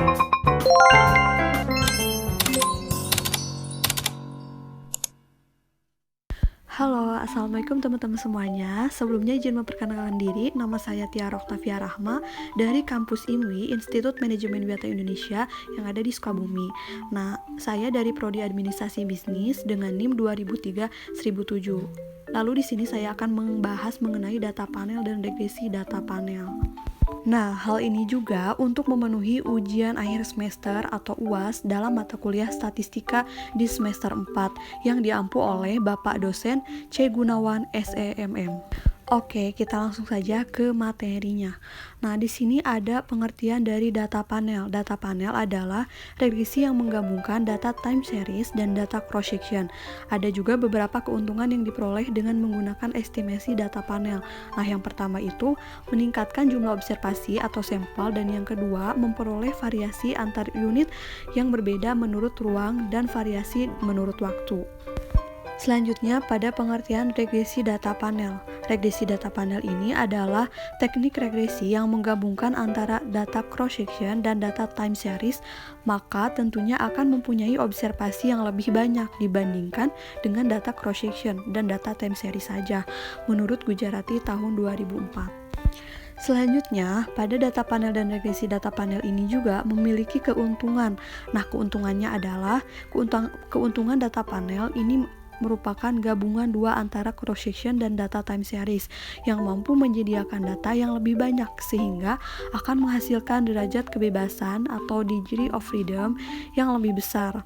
Halo, Assalamualaikum teman-teman semuanya. Sebelumnya izin memperkenalkan diri, nama saya Tiara Oktavia Rahma dari Kampus IMWI, Institut Manajemen Wisata Indonesia yang ada di Sukabumi. Nah, saya dari Prodi Administrasi Bisnis dengan NIM 2003-1007. Lalu di sini saya akan membahas mengenai data panel dan regresi data panel. Nah, hal ini juga untuk memenuhi ujian akhir semester atau UAS dalam mata kuliah statistika di semester 4 yang diampu oleh Bapak dosen C. Gunawan SEMM. Oke, kita langsung saja ke materinya. Nah, di sini ada pengertian dari data panel. Data panel adalah regresi yang menggabungkan data time series dan data cross section. Ada juga beberapa keuntungan yang diperoleh dengan menggunakan estimasi data panel. Nah, yang pertama itu meningkatkan jumlah observasi atau sampel, dan yang kedua memperoleh variasi antar unit yang berbeda menurut ruang dan variasi menurut waktu. Selanjutnya pada pengertian regresi data panel. Regresi data panel ini adalah teknik regresi yang menggabungkan antara data cross section dan data time series, maka tentunya akan mempunyai observasi yang lebih banyak dibandingkan dengan data cross section dan data time series saja, menurut Gujarati tahun 2004. Selanjutnya, pada data panel dan regresi data panel ini juga memiliki keuntungan. Nah, keuntungannya adalah keuntungan data panel ini merupakan gabungan dua antara cross section dan data time series yang mampu menyediakan data yang lebih banyak sehingga akan menghasilkan derajat kebebasan atau degree of freedom yang lebih besar.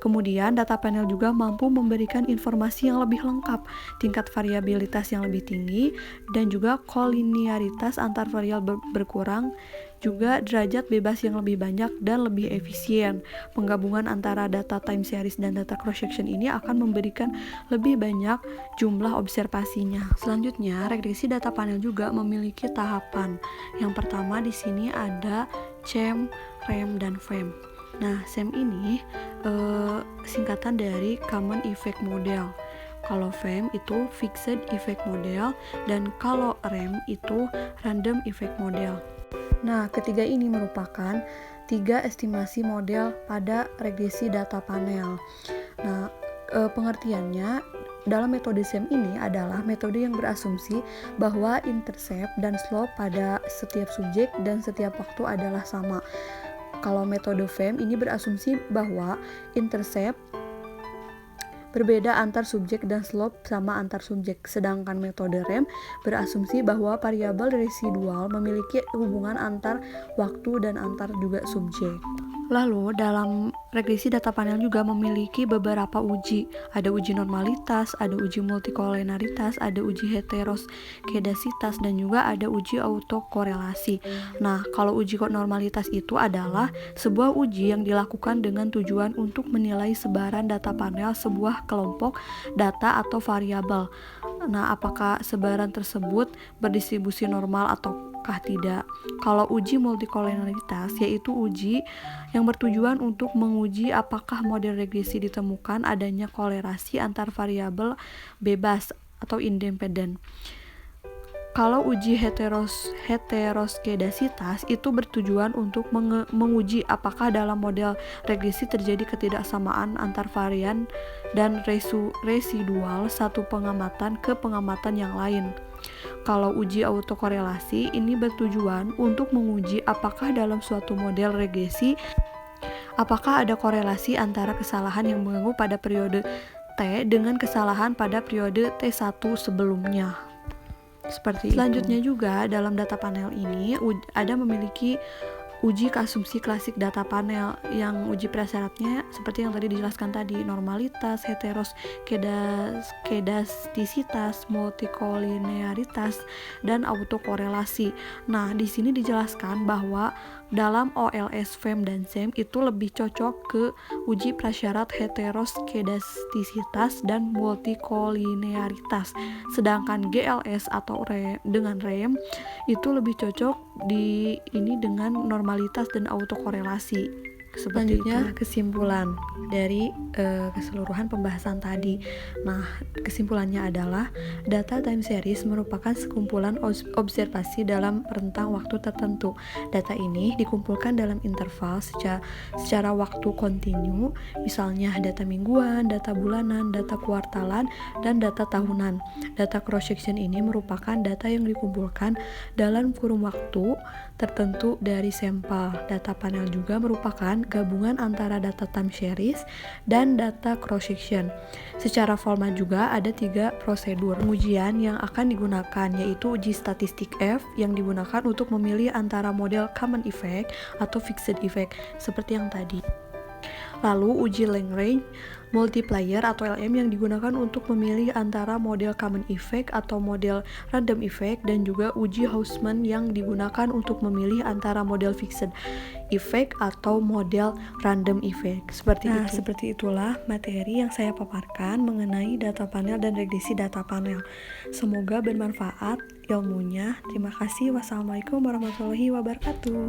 Kemudian data panel juga mampu memberikan informasi yang lebih lengkap, tingkat variabilitas yang lebih tinggi, dan juga kolinearitas antar variabel berkurang, juga derajat bebas yang lebih banyak dan lebih efisien. Penggabungan antara data time series dan data cross section ini akan memberikan lebih banyak jumlah observasinya. Selanjutnya, regresi data panel juga memiliki tahapan. Yang pertama di sini ada CEM, REM, dan FEM. Nah, CEM ini singkatan dari Common Effect Model. Kalau FEM itu Fixed Effect Model, dan kalau REM itu Random Effect Model. Nah, ketiga ini merupakan tiga estimasi model pada regresi data panel. Nah, pengertiannya dalam metode CEM ini adalah metode yang berasumsi bahwa intercept dan slope pada setiap subjek dan setiap waktu adalah sama. Kalau metode FEM ini berasumsi bahwa intercept berbeda antar subjek dan slope sama antar subjek. Sedangkan metode REM berasumsi bahwa variabel residual memiliki hubungan antar waktu dan antar juga subjek. Lalu dalam regresi data panel juga memiliki beberapa uji. Ada uji normalitas, ada uji multikollenaritas, ada uji heteroskedasitas, dan juga ada uji autokorelasi. Nah, kalau uji normalitas itu adalah sebuah uji yang dilakukan dengan tujuan untuk menilai sebaran data panel sebuah kelompok data atau variabel. Nah, apakah sebaran tersebut berdistribusi normal ataukah tidak. Kalau uji multikollenaritas yaitu uji yang bertujuan untuk menguji apakah model regresi ditemukan adanya kolerasi antar variabel bebas atau independen. Kalau uji heteroskedasitas itu bertujuan untuk menguji apakah dalam model regresi terjadi ketidaksamaan antar varian dan residual satu pengamatan ke pengamatan yang lain. Kalau uji autokorelasi ini bertujuan untuk menguji apakah dalam suatu model regresi apakah ada korelasi antara kesalahan yang mengganggu pada periode T dengan kesalahan pada periode T1 sebelumnya. Seperti selanjutnya itu. Juga dalam data panel ini ada memiliki uji asumsi klasik data panel yang uji prasyaratnya seperti yang tadi dijelaskan tadi, normalitas, heteroskedastisitas, multikolinearitas, dan autokorelasi. Nah, di sini dijelaskan bahwa dalam OLS, FEM, dan CEM itu lebih cocok ke uji prasyarat heteroskedastisitas dan multikolinearitas. Sedangkan GLS atau dengan REM itu lebih cocok dengan normalitas dan autokorelasi. Selanjutnya kesimpulan dari keseluruhan pembahasan tadi. Nah, kesimpulannya adalah data time series merupakan sekumpulan observasi dalam rentang waktu tertentu. Data ini dikumpulkan dalam interval secara waktu kontinu, misalnya data mingguan, data bulanan, data kuartalan, dan data tahunan. Data cross-section ini merupakan data yang dikumpulkan dalam kurun waktu tertentu dari sampel. Data panel juga merupakan gabungan antara data time series dan data cross-section. Secara formal juga ada 3 prosedur pengujian yang akan digunakan, yaitu uji statistik F yang digunakan untuk memilih antara model common effect atau fixed effect seperti yang tadi. Lalu uji Lagrange multiplier atau LM yang digunakan untuk memilih antara model common effect atau model random effect, dan juga uji Hausman yang digunakan untuk memilih antara model fixed effect atau model random effect. Seperti itulah materi yang saya paparkan mengenai data panel dan regresi data panel. Semoga bermanfaat ilmunya. Terima kasih. Wassalamualaikum warahmatullahi wabarakatuh.